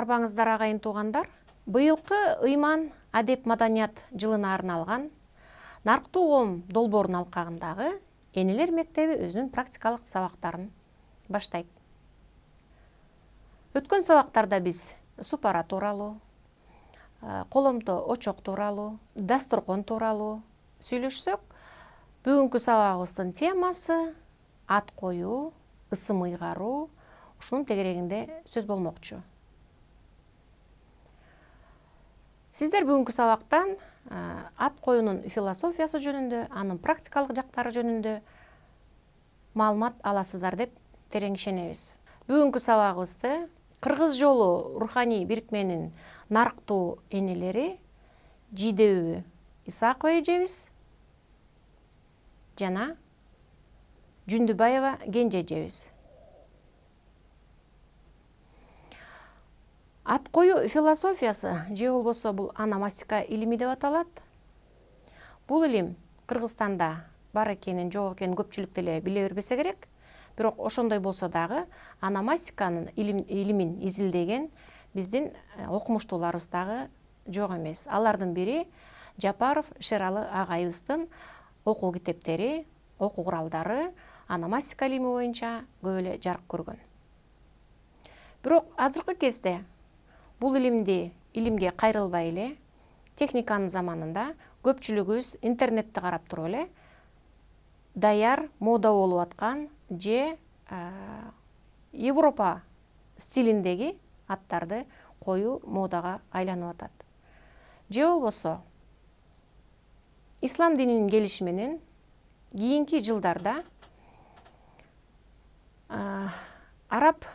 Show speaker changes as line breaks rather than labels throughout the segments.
Арбаңыздар агайын туугандар. Быйылкы ыйман адеп маданият жылына арналган Нарктуу коом долбоорунун алкагындагы энелер мектеби өзүнүн практикалык сабактарын баштайт. Өткөн сабактарда биз супара тууралуу, коломто очок тууралуу, дасторкон тууралуу сүйлөшсөк, бүгүнкү сабагыбыздын темасы ат коюу, ысым ыйгаруу, ушунун тегерегинде сөз болмокчу. Сиздер бүгүнкү сабактан ат коюунун философиясы жөнүндө, анын практикалык жактары жөнүндө маалымат аласыздар деп терең ишенебиз. Бүгүнкү сабагыбызды Кыргыз жолу руханий бирикменин нарктуу энелери Жидебү Исакова эжебиз жана Жүндүбаева Кенже эжебиз. Ат коюу философиясы же болбосо бул ономастика илими деп аталат. Бул илим Кыргызстанда бар экенин, жок экенин көпчүлүк деле биле бербесе керек. Бирок ошондой болсо дагы ономастиканын илимин изилдеген биздин окумуштууларыбыз дагы жок эмес. Алардын бири Жапаров Шералы агайыбыздын окуу китептери, окуу куралдары ономастика илими боюнча көп эле жарык көргөн. Бирок азыркы кезде бул илимге кайрылбай эле техниканын заманында көпчүлүгүбүз интернетти карап туруп эле даяр мода болуп аткан же Европа стилиндеги аттарды коюу модага айланып атат. Же болбосо ислам дининин келиши менен кийинки жылдарда араб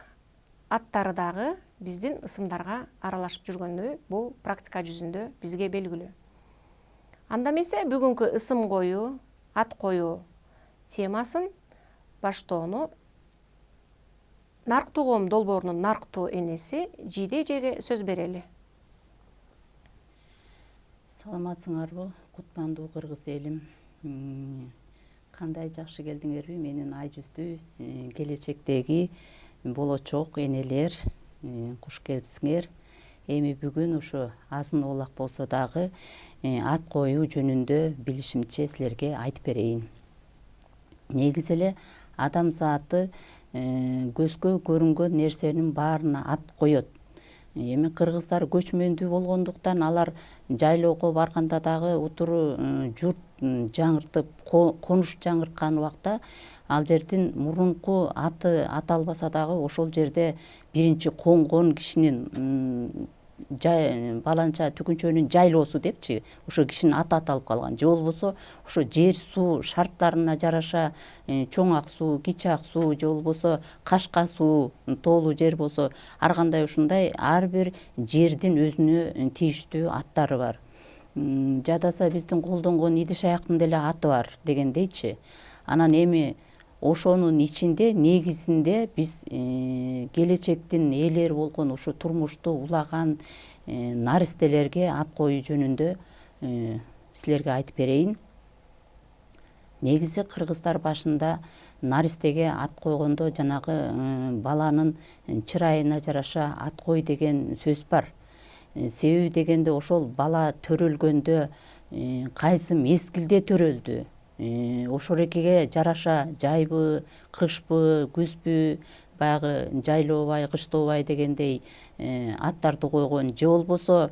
аттары дагы биздин ысымдарга аралашып жүргөндөй бул практика жүзүндө бизге белгилүү. Анда эмесе бүгүнкү ысым коюу, ат коюу темасын баштоону Нарктуу коом долбоорунун нарктуу энеси Жиде эжеге сөз берели.
Саламатсыңарбы, кутмандуу кыргыз элим. Кандай жакшы келдиңерби менин ай жүздүү келечектеги болочок энелер, куш келипсиңер. Эми бүгүн ушу азын оолак болсо дагы ат коюу жөнүндө билишимче силерге айтып берейин. Негизи эле адам зааты көзгө көрүнгөн нерсенин баарына ат коет. Эми кыргыздар көчмөндүү болгондуктан алар жайлоого барганда дагы утуру журт жаңыртып, конуш жаңырткан убакта ал жердин мурунку аты аталбаса дагы ошол жерде биринчи конгон кишинин баланча түгүнчөнүн жайлоосу депчи, ошо кишинин аты аталып калган. Же болбосо ошо жер суу шарттарына жараша чоң ак суу, кичи ак суу, же болбосо кашка суу тоолуу жер болсо ар кандай ушундай ар бир жердин өзүнө тийиштүү аттары бар. Жадаса биздин колдонгон идиш аяктын деле аты бар дегендейчи. Анан эми ошонун ичинде негизинде биз келечектин ээлери болгон ушу турмушту улаган наристелерге ат коюу жөнүндө силерге айтып берейин. Негизи кыргыздар башында наристеге ат койгондо жанагы баланын чырайына жараша ат кой деген сөз бар. Себеби дегенде ошол бала төрөлгөндө кайсы мезгилде төрөлдү, ошол экиге жараша жайбы, кышпы, күзбү, баягы жайлообай, кыштообай дегендей аттарды койгон. Же болбосо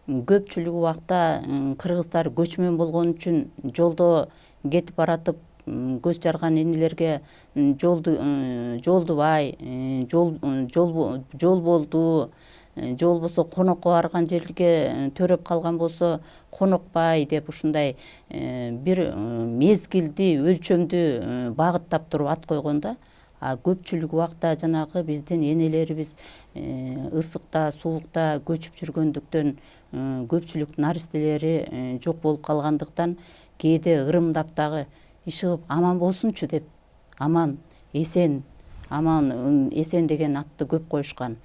көпчүлүк убакта кыргыздар көчмөн болгон үчүн жолдо кетип баратып көз жарган энелерге жолдубай, жол болду, же болбосо конокко барган жерге төрөп калган болсо конокпай деп ушундай бир мезгилди, өлчөмдү багыттап туруп ат койгондо, көпчүлүк убакта жанагы биздин энелерибиз ысыкта, суулукта көчүп жүргөндүктөн көпчүлүк наристелери жок болуп калгандыктан кээде ырымдап дагы ишыгып аман болсунчу деп, аман эсен деген атты көп коюшкан.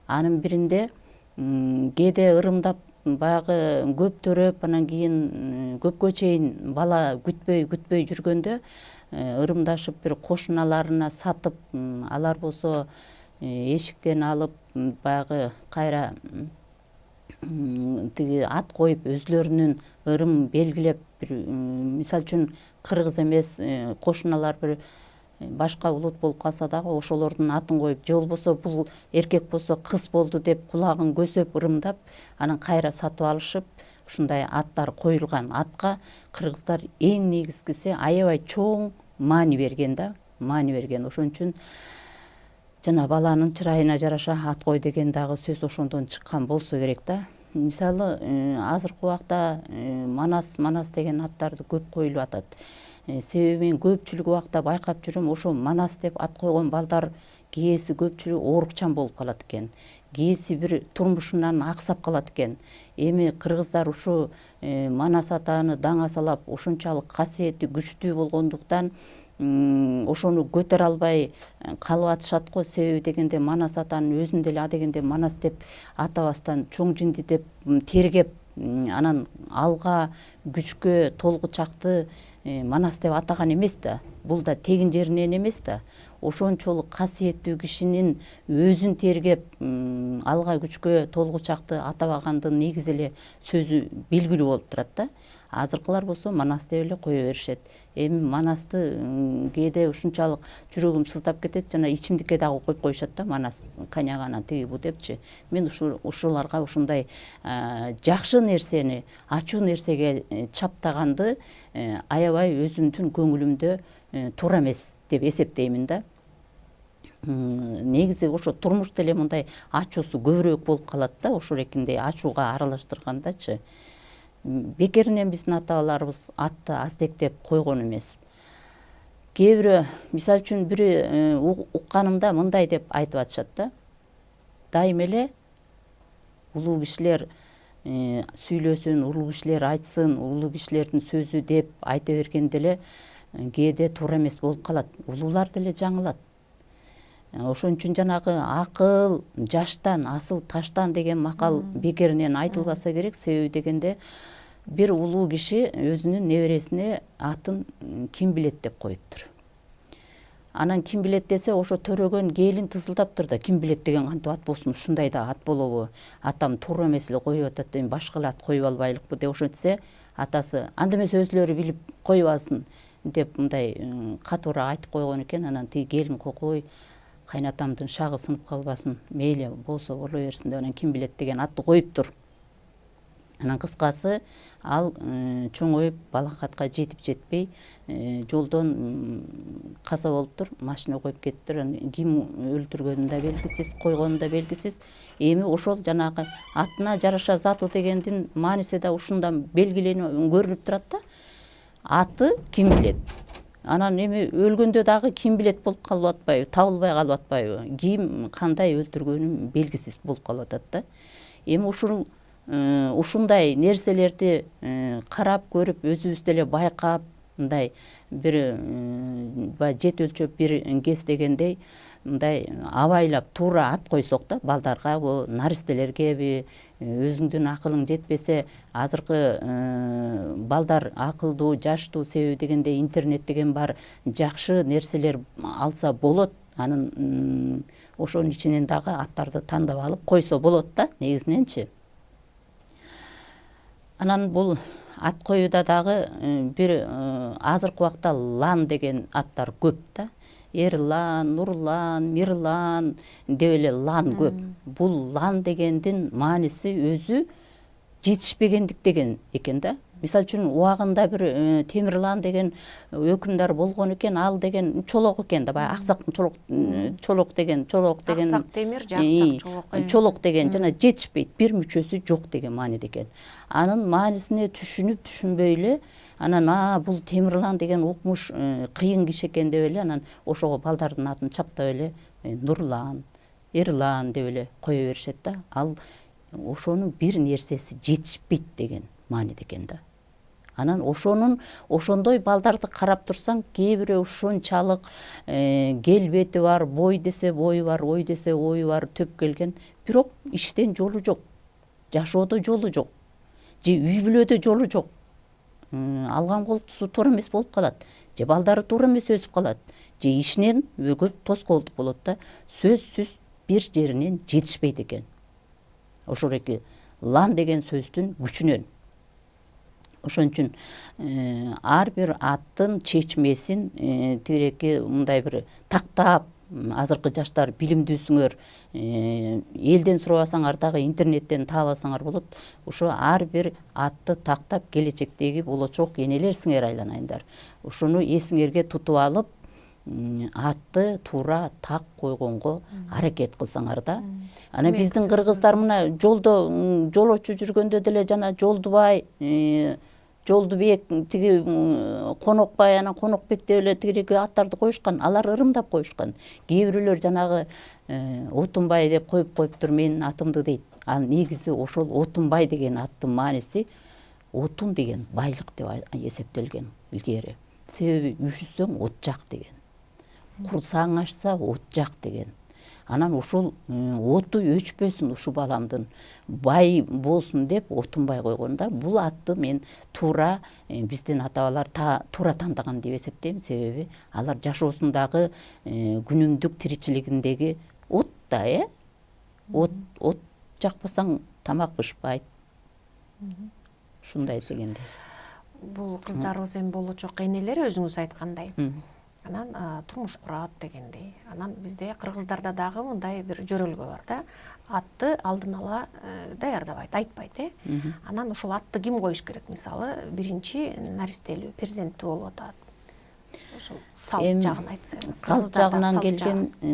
Анын биринде кээде ырымдап баягы көп төрөп, анан кийин көпкө чейин бала күтпөй жүргөндө ырымдашып бир кошуналарына сатып, алар болсо эшиктен алып баягы кайра тиги ат коюп өзлөрүнүн ырым белгилеп, бир мисалы үчүн кыргыз эмес кошуналар бир башка улут болуп калса дагы ошолордун атын коюп, же болбосо бул эркек болсо кыз болду деп кулагын көсөп ырымдап, анан кайра сатып алышып, ушундай аттар коюлган атка кыргыздар эң негизгиси аябай чоң маани берген да, маани берген. Ошон үчүн жана баланын чырайына жараша ат кой деген дагы сөз ошондон чыккан болсо керек да. Мисалы азыркы убакта манас деген аттарды көп коюлуп атат. Себеби мен көпчүлүк убакта байкап жүрөм, ошо манас деп ат койгон балдар кээси көпчүлүгү оорукчан болуп калат экен. Кээси бир турмушунан аксап калат экен. Эми кыргыздар ушу манас атаны даңа салап ошончолук касиети күчтүү болгондуктан ошону көтөрө албай калып атышат го. Себеби дегенде манас атанын өзүн деле адегенде манас деп атабастан чоң жинди деп тергеп, анан алга күчкө толгучакты манас деп атаган эмес да. Бул да тегин жеринен эмес да. Ошончолук касиеттүү кишинин өзүн тергеп алга күчкө толгучакты атабагандын негизи эле сөзү белгилүү болуп турат да. Азыркылар болсо манас деп эле кое беришет. Эми манасты кээде ушунчалык жүрөгүм сыздап кетет, жана ичимдикке дагы коюп коюшат да, манас коньяк анан тиги бу депчи. Мен ушуларга ушундай жакшы нерсени, ачуу нерсеге чаптаганды аябай өзүмдүн көңүлүмдө туура эмес деп эсептеймин да. Негизи ошо турмуш деле мындай ачуусу көбүрөөк болуп калат да, ошол экиндей ачууга аралаштыргандачы. Бекеринен биздин ата-бабаларыбыз атты аздектеп койгон эмес. Кээ бирөө, мисалы үчүн бири укканымда мындай деп айтып атышат да. Дайыма эле улуу кишилер сүйлөсүн, улуу кишилер айтсын, улуу кишилердин сөзү деп айта бергенде эле кээде туура эмес болуп калат. Улуулар деле жаңылат. Ошон үчүн жанагы акыл жаштан, асыл таштан деген макал бекеринен айтылбаса керек. Себеби дегенде бир улуу киши өзүнүн небересине атын ким билет деп коюптур. Анан ким билет десе, ошо төрөгөн келин тызылдаптыр да, ким билет деген кантип ат болсун, ушундай да ат болобу, атам туура эмес эле коюп атат, эми башка эле ат коюп албайлыкпы деп ошентсе, атасы анда эмес өзүлөрү билип коюп алсын деп мындай катуураак айтып койгон экен. Анан тиги келин кокой, кайнатамдын шагы сынып калбасын, мейли болсо боло берсин деп анан ким билет деген атты коюптур. Анан кыскасы ал чоңоюп балакатка жетип жетпей жолдон каза болуптур, машина коюп кетиптир. Ким өлтүргөнү да белгисиз, койгону да белгисиз. Эми ошол жанагы атына жараша заты дегендин мааниси да ушундан белгиленип көрүнүп турат да. Аты ким билет. Анан эми өлгөндө дагы ким билет болуп калып атпайбы, табылбай калып атпайбы, ким кандай өлтүргөнү белгисиз болуп калып атат да. Эми ушундай нерселерди карап көрүп, өзүбүз деле байкап, мындай бир жет өлчөп бир кез дегендей мындай абайлап туура ат койсок да, балдарга, наристелерге, өзүңдүн акылың жетпесе, азыркы балдар акылдуу, жаштуу, себеби дегенде интернет деген бар, жакшы нерселер алса болот. Анын ошонун ичинен дагы аттарды тандап алып койсо болот да, негизиненчи. Анан бул ат коюуда дагы бир азыркы убакта лан деген аттар көп да. Эрлан, Нурлан, Мирлан деп эле лан көп. Бул лан дегендин мааниси өзү жетишпегендик деген экен да. Мисалы үчүн убагында бир Темирлан деген өкүмдар болгон экен, ал деген чолок экен да, баягы аксак чолок деген
Аксак темир же аксак чолок.
Чолок деген жана жетишпейт, бир мүчөсү жок деген мааниде экен. Анын маанисине түшүнүп түшүнбөй эле, анан бул Темирлан деген укмуш кыйын киши экен деп эле, анан ошого балдардын атын чаптап эле Нурлан, Эрлан деп эле кое беришет да. Ал ошонун бир нерсеси жетишпейт деген мааниде экен да. Анан ошондой балдарды карап турсаң, кээ бирөө ушунчалык келбети бар, бой десе бою бар, ой десе ою бар, төп келген, бирок иштен жолу жок, жашоодо жолу жок, же үй бүлөдө жолу жок. Алган колтусу туура эмес болуп калат, же балдары туура эмес өсүп калат, же ишинен көп тоскоолдук болот да. Сөзсүз бир жеринен жетишпейт экен. Ошол эки лан деген сөздүн күчүнөн. Ошон үчүн ар бир аттын чечмесин тигиреки мындай бир тактап, азыркы жаштар билимдүүсүңөр, элден сурабасаңар дагы интернеттен таап алсаңар болот. Ошо ар бир атты тактап келечектеги болочок энелер сиңер айланайындар. Ошону эсиңерге тутуп алып, атты туура так койгонго аракет кылсаңар да. Анан биздин кыргыздар мына жолдо жолочу жүргөндө деле жана Жолдубай, Жолдубек, тиги Конокбай, анан Конокбек деп эле тигиреки аттарды коюшкан. Алар ырымдап коюшкан. Кээ бирөөлөр жанагы Отунбай деп коюптур менин атымды дейт. Ал негизи ошол Отунбай деген аттын мааниси отун деген байлык деп эсептелген илгери. Себеби үшүсөң от жак деген. Курсаң ачса от жак деген. Анан ушул оту өчпөсүн ушу баламдын, бай болсун деп Отунбай койгон да. Бул атты мен туура биздин ата-бабалар туура тандаган деп эсептейм. Себеби алар жашоосундагы күнүмдүк тиричилигиндеги от да, от жакпасаң тамак бышпайт. Ушундай дегенде.
Бул кыздарыбыз эми болочок энелер өзүңүз айткандай. Анан турмуш курат дегендей. Анан бизде кыргыздарда дагы мындай бир жөрөлгө бар да. Атты алдын ала даярдабайт, айтпайт, Анан ошол атты ким коюш керек? Мисалы, биринчи наристелүү, перзенттүү болуп атат. Ошол салт жагын айтса.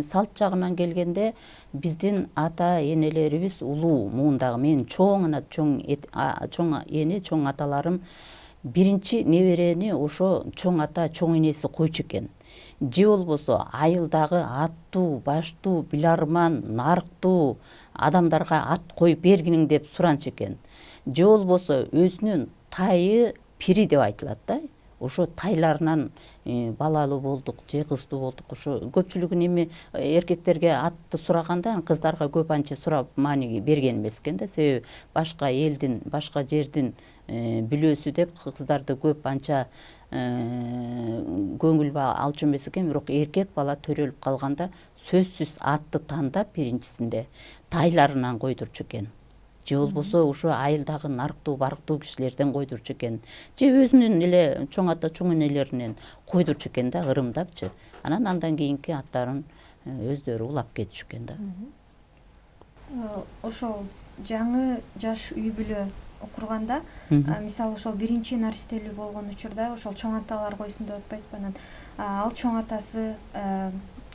Салт жагынан келгенде биздин ата энелерибиз улуу муундагы мен чоң эне, чоң аталарым биринчи неберени ошо чоң ата, чоң энеси койчу экен. Же болбосо айылдагы аттуу, баштуу, биларман, нарыктуу адамдарга ат коюп бергиниң деп суранчу экен. Же болбосо өзүнүн тайы, пири деп айтылат да. Ошо тайларынан балалуу болдук, же кыздуу болдук. Ошо көпчүлүгүн эми эркектерге атты сураганда, кыздарга көп анча сурап маани берген эмес экен да. Себеби башка элдин, башка жердин бүлөөсү деп кыздарды көп анча көңүл алчу эмес экен. Бирок эркек бала төрөлүп калганда сөзсүз атты тандап биринчисинде тайларынан койдурчу экен. Же болбосо ошо айылдагы нарыктуу, барктуу кишилерден койдурчу экен. Же өзүнүн эле чоң ата, чоң энелеринен койдурчу экен да, ырымдапчы. Андан кийинки аттарын өздөрү улап кетишү экен да.
Ошол жаңы жаш үй бүлө курганда, мисалы ошол биринчи наристелүү болгон учурда ошол чоң аталар койсун деп атпайсызбы? Анан ал чоң атасы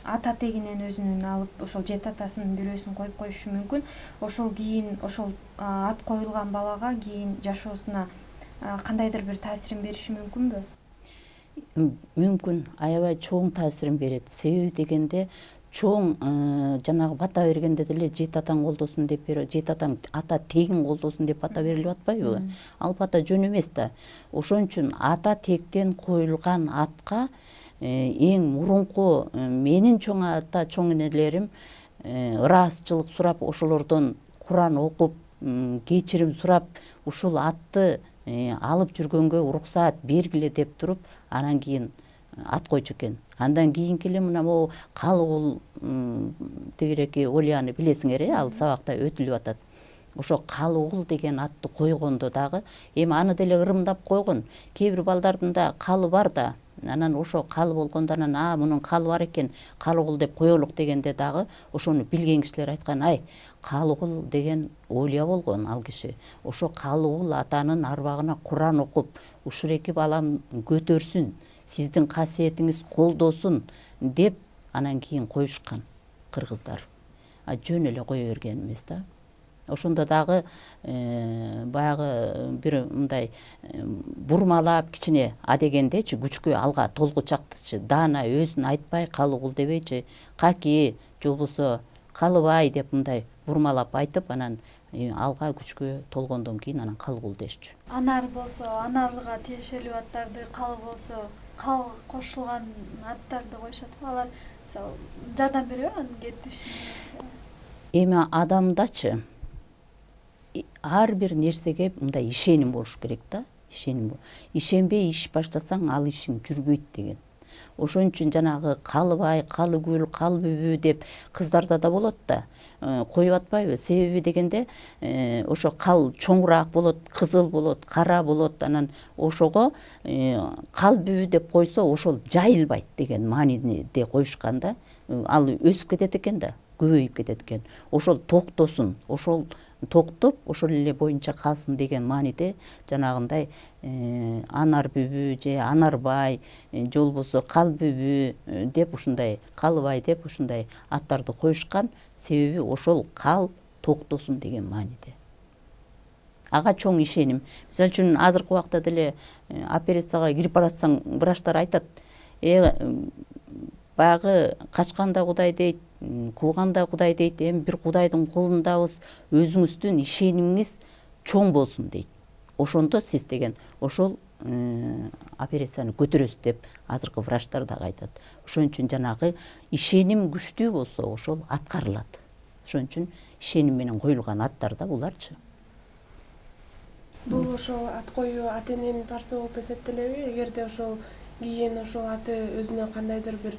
ата тегинен өзүнүн алып, ошол жет атасынын бирөөсүн коюп коюшу мүмкүн. Ошол кийин ошол ат коюлган балага кийин жашоосуна кандайдыр бир таасирин бериши мүмкүнбү?
Мүмкүн, аябай чоң таасирин берет. Себеби дегенде чоң жанагы бата бергенде деле жет атаң колдосун деп берип, жет атаң ата тегин колдосун деп бата берилип атпайбы? Ал бата жөн эмес да. Ошон үчүн ата тектен коюлган атка эң мурунку менин чоң ата, чоң энелерим ыраазычылык сурап, ошолордон Куран окуп, кечирим сурап, ушул атты алып жүргөнгө уруксаат бергиле деп туруп, анан кийин ат койчу экен. Андан кийинки эле мына могу Калыгул тигиреки Олияны билесиңер, ал сабакта өтүлүп атат. Ошо Калыгул деген атты койгондо дагы эми аны деле ырымдап койгон. Кээ бир балдардын да калы бар да. Анан ошо калы болгондо анан мунун калы бар экен, Калыгул деп коелук дегенде дагы ошону билген кишилер айткан, Калыгул деген Олия болгон ал киши. Ошо Калыгул атанын арбагына Куран окуп, ушул эки балам көтөрсүн, сиздин касиетиңиз колдосун деп анан кийин коюшкан кыргыздар. Жөн эле кое берген эмес да. Ошондо дагы баягы бир мындай бурмалап кичине адегендечи күчкө алга толгучактычы, даана өзүн айтпай Калыгул дебейчи, Каки, же болбосо Калыбай деп мындай бурмалап айтып, анан алга күчкө толгондон кийин анан Калыгул дешчү.
Анар болсо аналга тиешелүү аттарды, Калы болсо Калга кошулган аттарды коюшат. Алар жардам береби анын кетишине?
Эми адамдачы ар бир нерсеге мындай ишеним болуш керек да. Ишенбей иш баштасаң, ал ишиң жүрбөйт деген. Ошон үчүн жанагы Калыбай, Калыгүл, Калбүбү деп кыздарда да болот да. Коюп атпайбы? Себеби дегенде ошо кал чоңураак болот, кызыл болот, кара болот. Анан ошого Калбүбү деп койсо ошол жайылбайт деген мааниде коюшкан да. Ал өсүп кетет экен да, көбөйүп кетет экен. Ошол токтосун, ошол токтоп ошол эле боюнча калсын деген мааниде жанагындай Анарбүбү же Анарбай же болбосо Калбүбү деп ушундай, Калыбай деп ушундай аттарды коюшкан. Себеби ошол кал токтосун деген мааниде. Ага чоң ишеним. Мисалы үчүн азыркы убакта деле операцияга кирип баратсаң, врачтар айтат: баягы качкан да Кудай дейт, кууган да Кудай дейт, эми бир Кудайдын колундабыз, өзүңүздүн ишенимиңиз чоң болсун дейт. Ошондо сиз деген ошол операцияны көтөрөсүз деп азыркы врачтар дагы айтат. Ошон үчүн жанагы ишеним күчтүү болсо ошол аткарылат. Ошон үчүн ишеним менен коюлган аттар да буларчы.
Бул ошол ат коюу ата эненин парсы болуп эсептелеби? Эгерде ошол кийин ошол аты өзүнө кандайдыр бир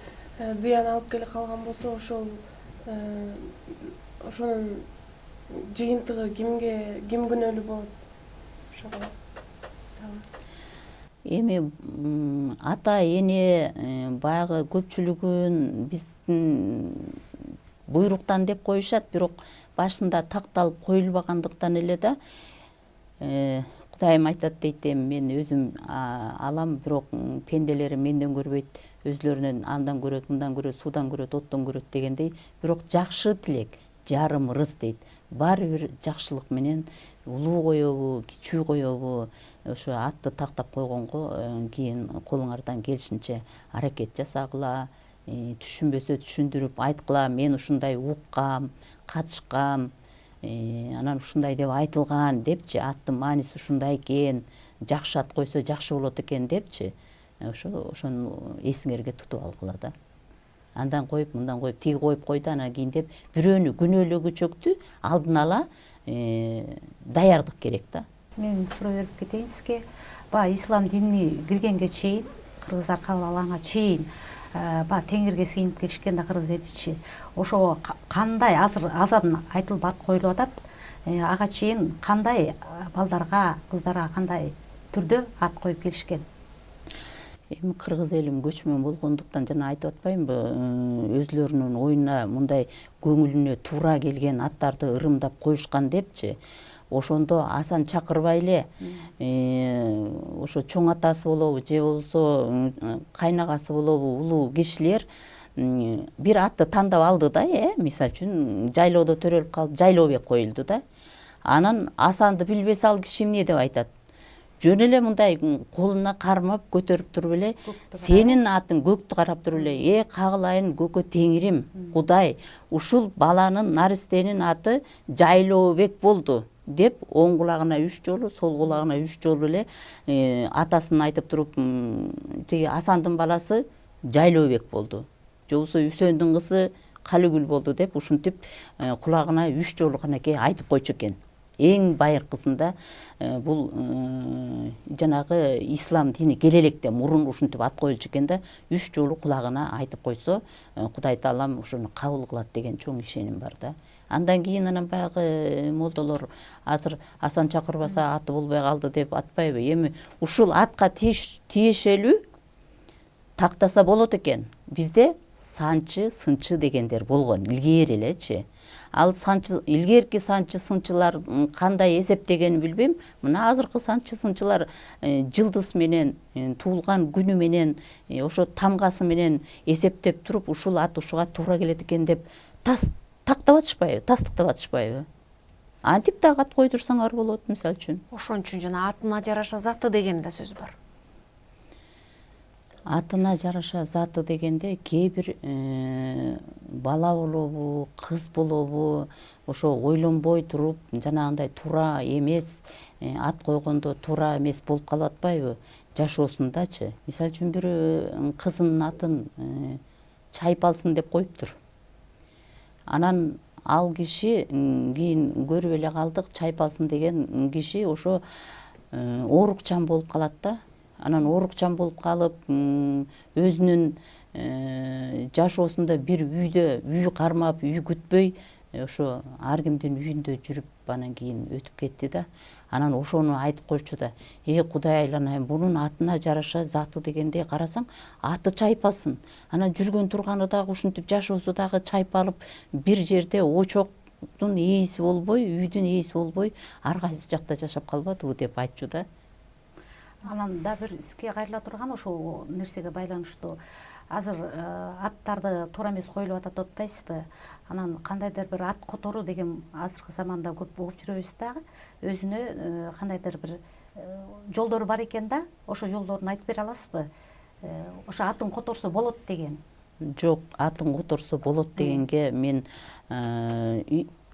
зыян алып келе калган болсо, ошонун жыйынтыгы ким күнөөлүү болот? Ошого
Эми ата эне баягы көпчүлүгүн биздин буйруктан деп коюшат, бирок башында такталып коюлбагандыктан эле да Кудайым айтат дейт, эми мен өзүм алам, бирок пенделери менден көрбөйт, өзлөрүнөн андан көрөт, мындан көрөт, суудан көрөт, оттон көрөт дегендей. Бирок жакшы тилек жарым ырыс дейт. Баары бир жакшылык менен улуу коебу, кичүү коебу, ошо атты тактап койгонго кийин колуңардан келишинче аракет жасагыла, түшүнбөсө түшүндүрүп айткыла, мен ушундай уккам, катышкам, анан ушундай деп айтылган депчи, аттын мааниси ушундай экен, жакшы ат койсо жакшы болот экен депчи, ошону эсиңерге тутуп алгыла да. Андан коюп, мындан коюп, тиги коюп койду, анан кийин деп бирөөнү күнөөлөгүчөктү алдын ала даярдык керек да.
Мен суроо берип кетейин сизге. Баягы ислам динине киргенге чейин, кыргыздар кабыл алганга чейин теңирге сыйынып келишкен да кыргыз эличи. Ошого кандай азыр азан айтылып ат коюлуп атат. Ага чейин кандай балдарга, кыздарга кандай түрдө ат коюп келишкен?
Эми кыргыз элим көчмөн болгондуктан жана айтып атпаймынбы, өзлөрүнүн оюна мындай көңүлүнө туура келген аттарды ырымдап коюшкан депчи. Ошондо Асан чакырбай эле ошо чоң атасы болобу же болбосо кайнагасы болобу улуу кишилер бир атты тандап алды да, мисалы үчүн жайлоодо төрөлүп калып Жайлообек коюлду да. Анан Асанды билбесе ал киши эмне деп айтат? Жөн эле мындай колуна кармап көтөрүп туруп эле сенин атың көктү карап туруп эле, кагылайын көкө теңирим, Кудай, ушул баланын наристенин аты Жайлообек болду деп оң кулагына 3 жолу, сол кулагына 3 жолу эле атасын айтып туруп, тиги Асандын баласы Жайлообек болду. Же болбосо Үсөндүн кызы Калыгүл болду деп ушинтип кулагына 3 жолу канакей айтып койчу экен. Эң байыркысында бул жанагы ислам дини келе электе мурун ушинтип ат коюлчу экен да, 3 жолу кулагына айтып койсо, Кудай Таалам ошону кабыл кылат деген чоң ишеним бар да. Андан кийин анан баягы молдолор азыр Асан чакырбаса аты болбой калды деп атпайбы? Эми ушул атка тиешелүү тактаса болот экен. Бизде санчы, сынчы дегендер болгон илгери элечи. Ал санчы, илгерки санчы сынчылар кандай эсептегенин билбейм. Мына азыркы санчы сынчылар жылдыз менен, туулган күнү менен, ошо тамгасы менен эсептеп туруп, ушул ат ушуга туура келет экен деп тактап атышпайбы, тастыктап атышпайбы? Антип дагы ат койдурсаңар болот, мисалы үчүн.
Ошон үчүн жана атына жараша заты деген да сөз бар.
Атына жараша заты дегенде кээ бир бала болобу, кыз болобу, ошо ойлонбой туруп, жанагындай туура эмес ат койгондо туура эмес болуп калып атпайбы жашоосундачы. Мисалы үчүн бир кызынын атын Чайпалсын деп коюптур. Анан ал киши кийин көрүп эле калдык, Чайпалсын деген киши ошо оорукчан болуп калат да. анан оорукчан болуп калып, өзүнүн жашоосунда бир үй кармап, үй күтпөй, ошо ар кимдин үйүндө жүрүп анан кийин өтүп кетти да. Анан ошону айтып койчу да, Кудай айланайын, бунун атына жараша заты дегендей карасаң, аты чайпалсын. Анан жүргөн турганы дагы ушинтип жашоосу дагы чайпалып, бир жерде очоктун ээси болбой, үйдүн ээси болбой, ар кайсы жакта жашап калбадыбы деп айтчу да.
Анан да бир иске кайрыла турган ошол нерсеге байланыштуу. Азыр аттарды туура эмес коюлуп атат деп атпайсызбы? Анан кандайдыр бир ат которуу деген азыркы заманда көп угуп жүрөбүз дагы. Өзүнө кандайдыр бир жолдору бар экен да, ошо жолдорун айтып бере аласызбы? Ошо атын которсо болот деген.
Жок, атын которсо болот дегенге мен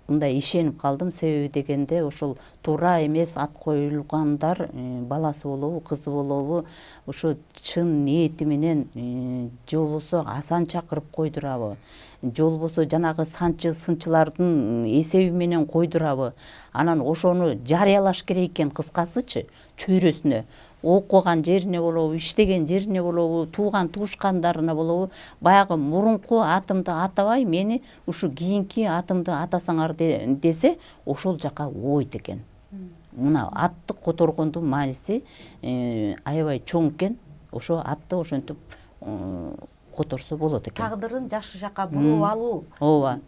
мындай ишенип калдым. Себеби дегенде ошол туура эмес ат коюлгандар баласы болобу, кызы болобу, ошо чын ниети менен же болбосо асан чакырып койдурабы, же болбосо жанагы санчы сынчылардын эсеби менен койдурабы, анан ошону жарыялаш керек экен. Кыскасычы, чөйрөсүнө, окуган жерине болобу, иштеген жерине болобу, тууган туушкандарына болобу, баягы мурунку атымды атабай, мени ушу кийинки атымды атасаңар десе, ошол жака ойт экен. Мына атты которгондун мааниси аябай чоң экен. Ошо атты ошентип которсо болот экен.
Тагдырын жакшы жакка буруп алуу.
Ооба.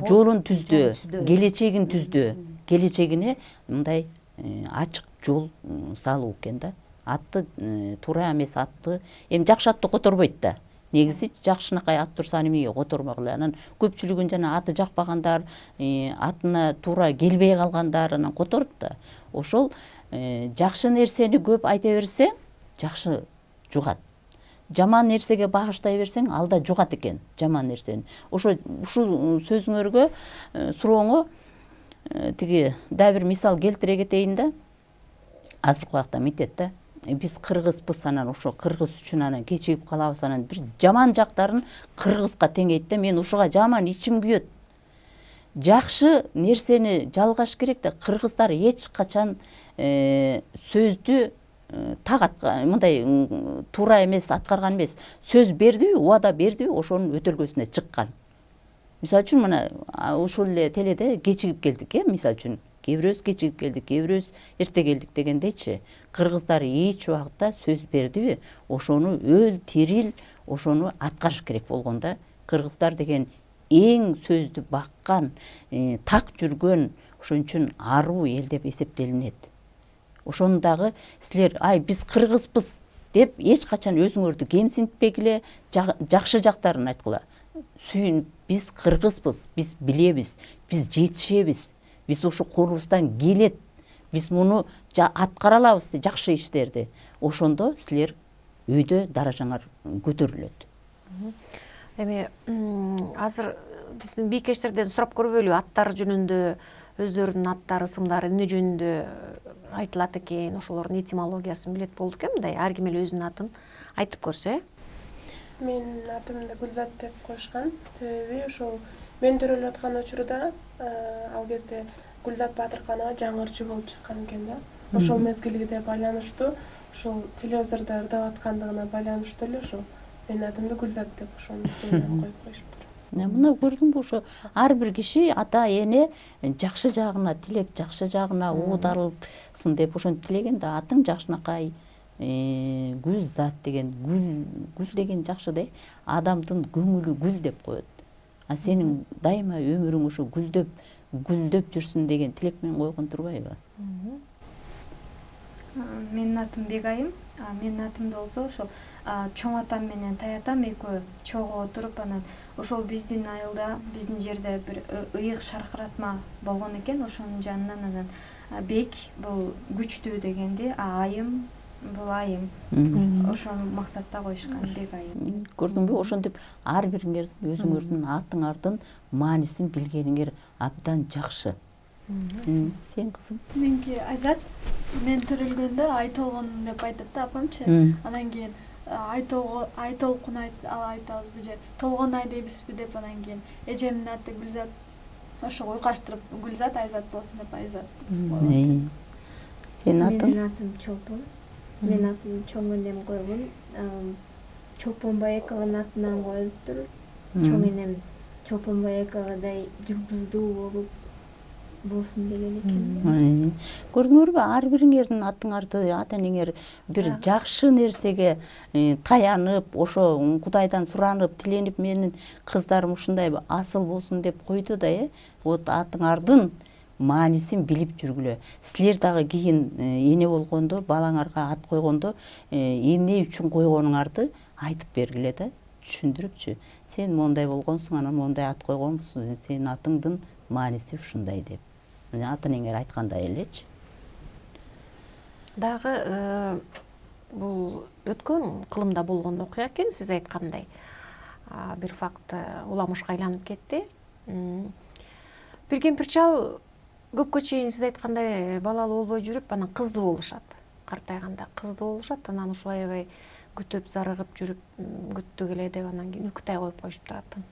Жолун түздөө, келечегин түздөө. Келечегине мындай ачык жол салуу экен да. Атты туура эмес атты, эми жакшы атты которбойт да. Негизи жакшынакай ат турса эмнеге котормогула? Анан көпчүлүгүн жана аты жакпагандар, атына туура келбей калгандар анан которот да. Ошол жакшы нерсени көп айта берсең, жакшы жугат. Жаман нерсеге багыштай берсең, алда жугат экен жаман нерсени. Ошо ушул сөзүңөргө, сурооңо тиги да бир мисал келтире кетейин да. Азыркы убакта мынтет да. Биз кыргызбыз, анан ошо кыргыз үчүн анан кечигип калабыз, анан бир жаман жактарын кыргызга теңейт да. Мен ушуга жаман ичим күйөт. Жакшы нерсени жалгаш керек да. Кыргыздар эч качан сөздү мындай туура эмес аткарган эмес. Сөз бердиби, убада бердиби, ошонун өтөлгөсүнө чыккан. Мисалы үчүн мына ушул эле теледе кечигип келдик, мисалы үчүн кээ бирөөбүз кечигип келдик, кээ бирөөбүз эрте келдик дегендейчи. Кыргыздар эч убакта сөз бердиби, ошону өл тирил ошону аткарыш керек болгон да. Кыргыздар деген эң сөздү баккан, так жүргөн, ошон үчүн аруу эл деп эсептелинет. Ошону дагы силер, биз кыргызбыз деп эч качан өзүңөрдү кемсинтпегиле, жакшы жактарын айткыла. Сүйүнүп, биз кыргызбыз, биз билебиз, биз жетишебиз, биз ушу колубуздан келет, биз муну аткара алабыз жакшы иштерди. Ошондо силер үйдө даражаңар көтөрүлөт.
Эми азыр биздин бийкечтерден сурап көрбөйлү, аттар жөнүндө, өздөрүнүн аттары, ысымдары эмне жөнүндө айтылат экен, ошолордун этимологиясын билет болдук мындай, ар ким эле өзүнүн атын айтып көрсө.
Менин атымды Гүлзат деп коюшкан. Себеби ошол мен төрөлүп аткан учурда ал кезде Гүлзат Батырканова жаңырчы болуп чыккан экен да. Ошол мезгилге байланыштуу, ошол телевизордо ырдап аткандыгына байланыштуу эле ошол менин атымды Гүлзат деп ошону исемин коюп коюшуптур.
Мына көрдүңбү, ошо ар бир киши ата эне жакшы жагына тилеп, жакшы жагына оодарылсын деп ошентип тилеген да. Атың жакшынакай, Гүлзат деген, гүл деген жакшы да. Адамдын көңүлү гүл деп коет. Сенин дайыма өмүрүң ошо гүлдөп жүрсүн деген тилек менен койгон турбайбы?
Менин атым Бегайым. Менин атымда болсо ошол чоң атам менен тай атам экөө чогуу отуруп, анан ошол биздин айылда, биздин жерде бир ыйык шаркыратма болгон экен. Ошонун жанынан анан бек бул күчтүү дегенди, айым бул айым. Ошону максатта коюшкан Бегайым.
Көрдүңбү, ошентип ар бириңердин өзүңөрдүн атыңардын маанисин билгениңер абдан жакшы. Сен кызым?
Меники Айзат. Мен төрөлгөндө Айтолгон деп айтат да апамчы. Анан кийин Айтолкун айтабызбы же Толгонай дейбизби деп, анан кийин эжемдин аты Гүлзат. Ошо уйкаштырып Гүлзат Айзат болсун деп Айзат.
Сенин атың?
Менин атым Чолпон.
Мен атын чоң энем койгон. Чолпон Байекованын атынан коюлуптур. Чоң энем Чолпон Байековадай жылдыздуу болуп болсун деген экен.
Көрдүңөрбү, ар бириңердин атыңарды, ата энеңер бир жакшы нерсеге таянып, ошо Кудайдан суранып, тиленип, менин кыздарым ушундай асыл болсун деп койду да, вот атыңардын маанисин билип жүргүлө. Силер дагы кийин эне болгондо, балаңарга ат койгондо эмне үчүн койгонуңарды айтып бергиле да, түшүндүрүпчү. Сен мондай болгонсуң, анан мондай ат койгонсуң, сенин атыңдын мааниси ушундай деп. Ата энеңер айткандай элечи.
Дагы бул өткөн кылымда болгон окуя экен, сиз айткандай. Бир факт уламышка айланып кетти. Бир кемпир чал көпкө чейин сиз айткандай балалуу болбой жүрүп, анан кыздуу болушат. Картайганда кыздуу болушат, анан ушул аябай күтүп, зарыгып жүрүп, күттү келе деп анан кийин үкүтай коюп коюшуптур атын.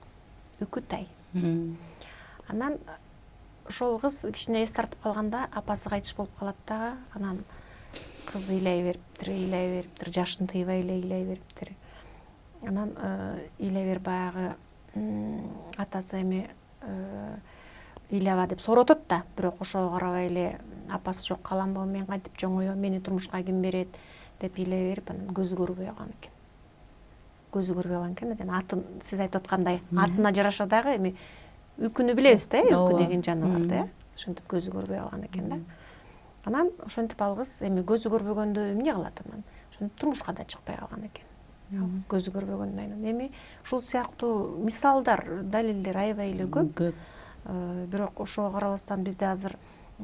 Үкүтай. Анан ошол кыз кичине эс тартып калганда апасы кайтыш болуп калат дагы, анан кыз ыйлай бериптир, жашын тыйбай эле ыйлай бериптир. Анан ыйлай берип баягы атасы эми ыйлаба деп соротот да, бирок ошого карабай эле апасы жок каламбы, мен кантип чоңойом, мени турмушка ким берет деп ыйлай берип, анан көзү көрбөй калган экен. Көзү көрбөй калган экен, жана атын сиз айтып аткандай, атына жараша дагы эми үкүнү билебиз да, үкү деген жаныбар да, ошентип көзү көрбөй калган экен да. Анан ошентип ал кыз эми көзү көрбөгөндө эмне кылат анан? Ошентип турмушка да чыкпай калган экен. Ал кыз көзү көрбөгөндөн. Эми ушул сыяктуу мисалдар, далилдер аябай эле көп. Бирок ошого карабастан бизде азыр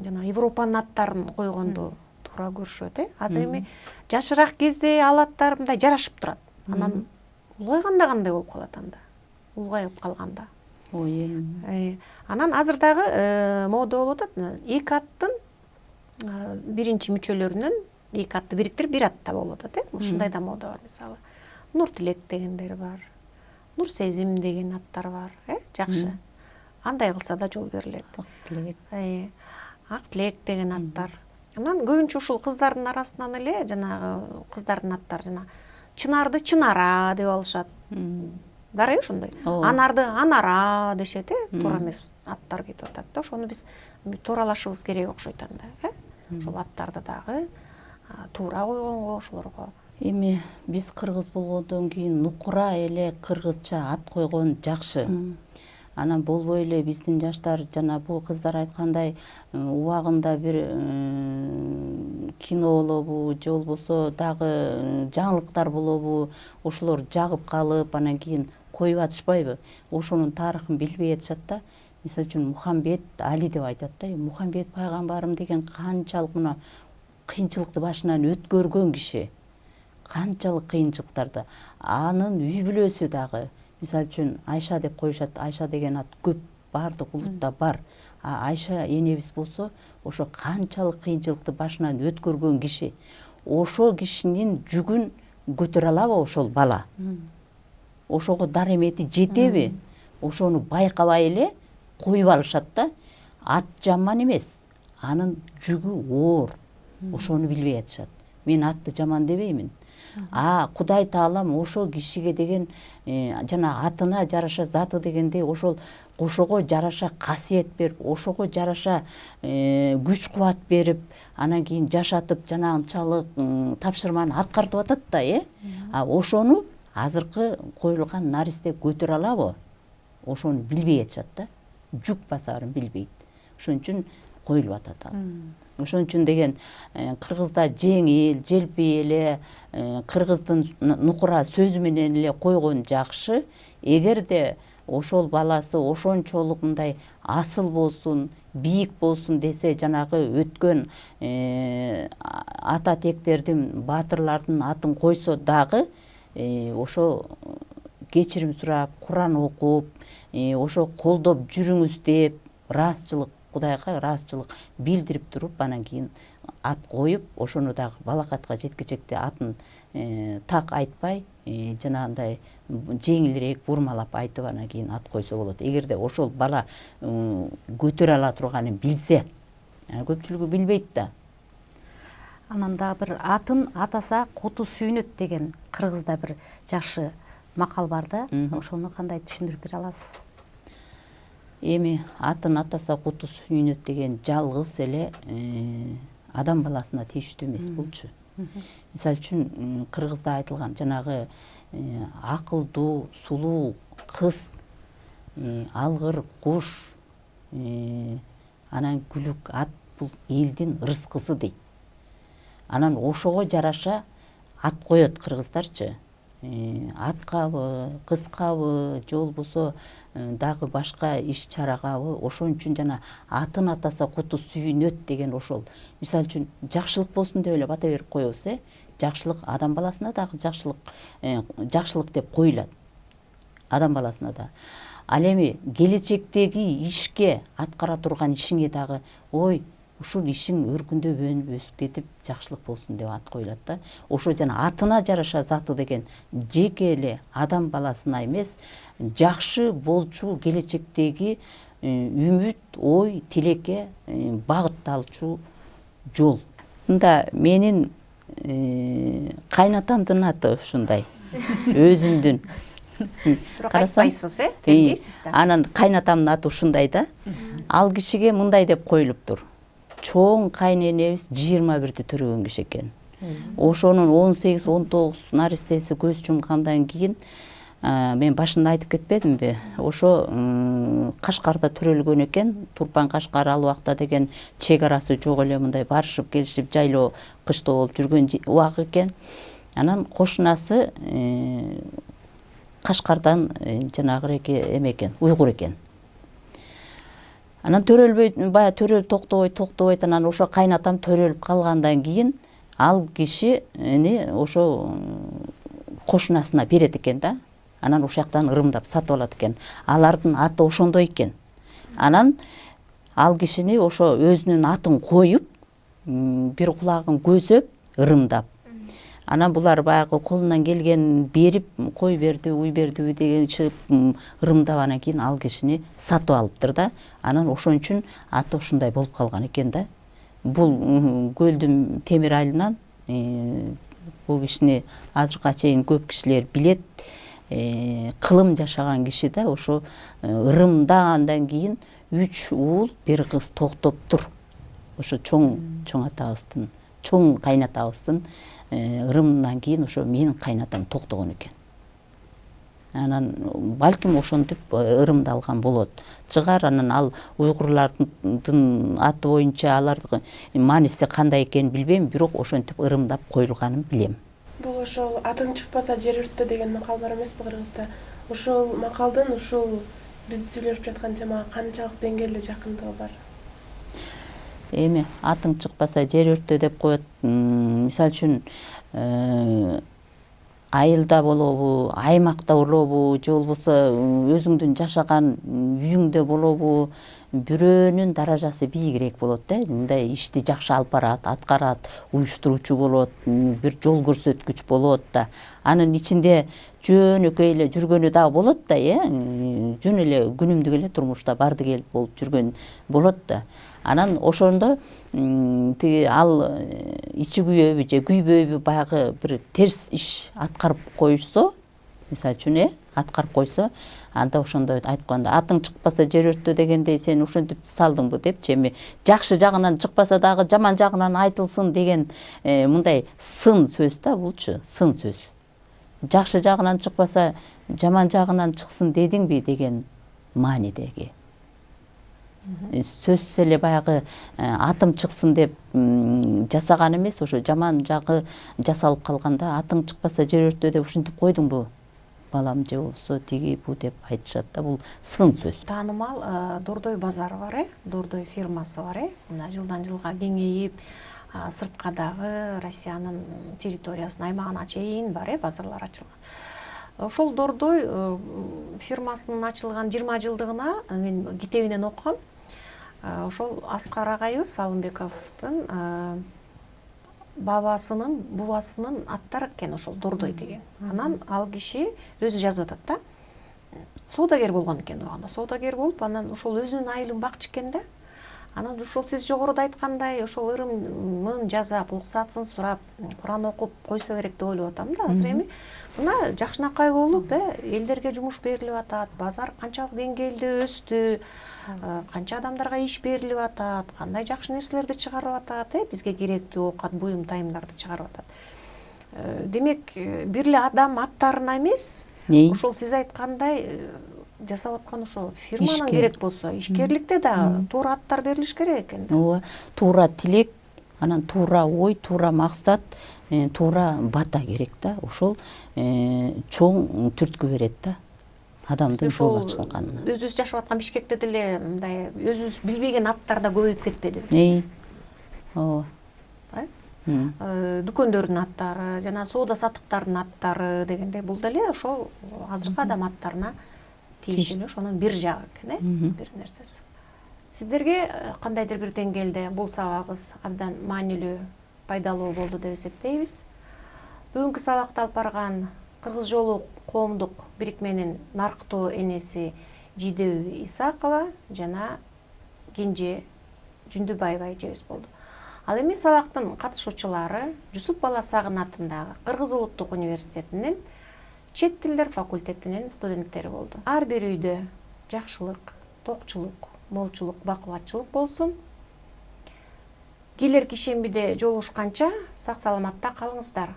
жана Европанын аттарын койгонду туура көрүшөт, Азыр эми жашыраак кезде ал аттар мындай жарашып турат. Анан улгайганда кандай болуп калат анда? Улгайып калганда. Анан азыр дагы мода болуп атат. Эки аттын биринчи мүчөлөрүнөн эки атты бириктирип бир атта болуп атат, Ушундай да мода бар, мисалы. Нуртилек дегендер бар. Нурсезим деген аттар бар, жакшы. Андай кылса да жол берилет. Актилек деген аттар. Анан көбүнчө ушул кыздардын арасынан эле жанагы кыздардын аттары жана Чынарды Чынара деп алышат. Бар ошондой. Анарды Анара дешет, туура эмес аттар кетип атат да. Ошону биз тууралашыбыз керек окшойт анда, Ошол аттарды дагы туура койгонго, ошолорго.
Эми биз кыргыз болгондон кийин нукура эле кыргызча ат койгон жакшы. Анан болбой эле биздин жаштар жана бул кыздар айткандай убагында бир кино болобу, же болбосо дагы жаңылыктар болобу, ошолор жагып калып, анан кийин коюп атышпайбы? Ошонун тарыхын билбей атышат да. Мисалы үчүн Мухаммед Али деп айтат да. Мухаммед пайгамбарым деген канчалык мына кыйынчылыкты башынан өткөргөн киши. Канчалык кыйынчылыктарды. Анын үй бүлөсү дагы, мисалы үчүн Айша деп коюшат. Айша деген ат көп, бардык улутта бар. Айша энебиз болсо, ошо канчалык кыйынчылыкты башынан өткөргөн киши. Ошол кишинин жүгүн көтөрө алабы ошол бала? Ошого даремети жетеби? Ошону байкабай эле коюп алышат да. Ат жаман эмес, анын жүгү оор. Ошону билбей атышат. Мен атты жаман дебеймин. Кудай Таалам ошол кишиге деген жана атына жараша заты дегендей ошол ошого жараша касиет берип, ошого жараша күч кубат берип, анан кийин жашатып, жанагынчалык тапшырманы аткартып атат да, ошону азыркы коюлган наристе көтөрө алабы? Ошону билбей атышат да. Жүк басарын билбейт. Ошон үчүн коюлуп атат ал. Ошон үчүн деген кыргызда жеңил, желпий эле кыргыздын нукура сөзү менен эле койгон жакшы. Эгерде ошол баласы ошончолук мындай асыл болсун, бийик болсун десе, жанагы өткөн ата тектердин, баатырлардын атын койсо дагы, ошо кечирим сурап, Куран окуп, ошо колдоп жүрүңүз деп, ыраазычылык, Кудайга ыраазычылык билдирип туруп, анан кийин ат коюп, ошону дагы балакатка жеткичекте атын так айтпай, жанагындай жеңилирээк бурмалап айтып, анан кийин ат койсо болот. Эгерде ошол бала көтөрө ала турганын билсе. Көпчүлүгү билбейт да.
Анан да бир атын атаса куту сүйүнөт деген кыргызда бир жакшы макал бар да. Ошону кандай түшүндүрүп бере аласыз?
Эми атын атаса куту сүйүнөт деген жалгыз эле адам баласына тийиштүү эмес булчу. Мисалы үчүн кыргызда айтылган жанагы акылдуу, сулуу кыз, алгыр куш, анан күлүк ат бул элдин ырыскысы дейт. Анан ошого жараша ат коет кыргыздарчы. Аткабы, кызкабы, же болбосо дагы башка иш чарагабы, ошон үчүн жана атын атаса куту сүйүнөт деген ошол. Мисалы үчүн жакшылык болсун деп эле бата берип коебуз, жакшылык адам баласына дагы жакшылык деп коюлат. Адам баласына да. Ал эми келечектеги ишке, аткара турган ишиңе дагы ой, ушул ишиң өркүндөп өнүп өсүп кетип жакшылык болсун деп ат коюлат да. Ошо жана атына жараша заты деген жеке эле адам баласына эмес, жакшы болчу келечектеги үмүт, ой, тилекке багытталчу жол. Мында менин кайнатамдын аты ушундай. Өзүмдүн.
Бирок айтпайсыз, билбейсиз да.
Анан кайнатамдын аты ушундай да. Ал кишиге мындай деп коюлуптур. Чоң кайненебиз 21-ти төрөгөн киши экен. Ошонун 18-19 наристеси көз жумгандан кийин мен башында айтып кетпедимби? Ошо Кашкарда төрөлгөн экен. Турпан Кашкар ал убакта деген чек арасы жок эле, мындай барышып келишип жайлоо кыштоо болуп жүргөн убак экен. Анан кошунасы Кашкардан жанагы эме экен, уйгур экен. Анан төрөлбөйт, бая төрөлүп токтобойт, анан ошо кайнатам төрөлүп калгандан кийин ал кишини ошо кошунасына берет экен да. Анан ошол жактан ырымдап сатып алат экен. Алардын аты ошондой экен. Анан ал кишини ошо өзүнүн атын коюп, бир кулагын көзөп, ырымдап. Анан булар баягы колунан келген берип, кой берди, уй берди деген ырымдап анан кийин ал кишини сатып алыптыр да. Анан ошон үчүн аты ушундай болуп калган экен да. Бул көлдүн темир айылынан бул кишини азыркыга чейин көп кишилер билет. Кылым жашаган киши да, ошо ырымдагандан кийин 3 уул, 1 кыз токтоптур. Ошо чоң атабыздын, чоң кайнатабыздын ырымынан кийин ошо менин кайнатам токтогон экен. Анан балким ошентип ырымдалган болот чыгар. Анан ал уйгурлардын аты боюнча алардын мааниси кандай экенин билбейм, бирок ошентип ырымдап коюлганын билем.
Бул ошол атың чыкпаса жер өрттө деген макал бар эмеспи Кыргызда? Ошол макалдын ушул биз сүйлөшүп жаткан темага канчалык деңгээлде жакындыгы бар?
Эми атың чыкпаса жер өрттө деп коет. Мисалы үчүн айылда болобу, аймакта болобу, же болбосо өзүңдүн жашаган үйүңдө болобу, бирөөнүн даражасы бийигирээк болот да. Мындай ишти жакшы алып барат, аткарат, уюштуруучу болот, бир жол көрсөткүч болот да. Анын ичинде жөнөкөй эле жүргөнү дагы болот да, жөн эле күнүмдүк эле турмушта барды келип болуп жүргөн болот да. Анан ошондо тиги ал ичи күйөбү же күйбөйбү баягы бир терс иш аткарып коюшса, мисалы үчүн аткарып койсо, анда ошондой айтканда атың чыкпаса жер өрттө дегендей сен ошентип салдыңбы депчи. Эми жакшы жагынан чыкпаса дагы жаман жагынан айтылсын деген мындай сын сөз да булчу, сын сөз. Жакшы жагынан чыкпаса жаман жагынан чыксын дедиңби деген маанидеги сөз эле. Баягы атым чыксын деп жасаган эмес, ошо жаман жагы жасалып калганда атың чыкпаса жер өрттө деп ушинтип койдуңбу балам, же болбосо тиги бу деп айтышат да. Бул сын сөз.
Таанымал Дордой базары бар, Дордой фирмасы бар, мына жылдан жылга кеңейип, сыртка дагы Россиянын территориясына, аймагына чейин бар, базарлар ачылган. Ошол Дордой фирмасынын ачылган 20 жылдыгына мен китебинен окугам. Ошол Аскар агайыбыз Салымбековдун бабасынын, бубасынын аттары экен ошол Дордой деген. Анан ал киши өзү жазып атат да. Соодагер болгон экен убагында. Соодагер болуп, анан ошол өзүнүн айылын бакчы экен да. Анан ушул сиз жогоруда айткандай ошол ырымын жасап, уруксатын сурап, Куран окуп койсо керек деп ойлоп атам да. Азыр эми мына жакшынакай болуп, элдерге жумуш берилип атат, базар канчалык деңгээлде өстү, канча адамдарга иш берилип атат, кандай жакшы нерселерди чыгарып атат, бизге керектүү оокат, буюм тайымдарды чыгарып атат. Демек, бир эле адам аттарына эмес, ошол сиз айткандай жасап аткан ошо фирманын керек болсо, ишкерликте да туура аттар берилиш керек экен да.
Ооба, туура тилек, анан туура ой, туура максат, туура бата керек да. Ошол чоң түрткү берет да адамдын жол ачылганына.
Өзүбүз жашап аткан Бишкекте деле мындай өзүбүз билбеген аттар да көбөйүп кетпедиби?
Ооба.
Дүкөндөрдүн аттары, жана соода саттыктардын аттары дегендей, бул деле ошол азыркы адам аттарына тиешелүү, ошонун бир жагы экен, бир нерсеси. Сиздерге кандайдыр бир деңгээлде бул сабагыбыз абдан маанилүү, пайдалуу болду деп эсептейбиз. Бүгүнкү сабакты алып барган Кыргыз жолу коомдук бирикменин нарктоо энеси Жидебүй Исакова жана Кенже Жүндүбаева эжебиз болду. Ал эми сабактын катышуучулары Жусуп Баласагын атындагы Кыргыз улуттук университетинин чет тилдер факультетинин студенттери болду. Ар бир үйдө жакшылык, токчулук, молчулук, бакубатчылык болсун. Келерки шембиде жолугушканча сак саламатта калыңыздар.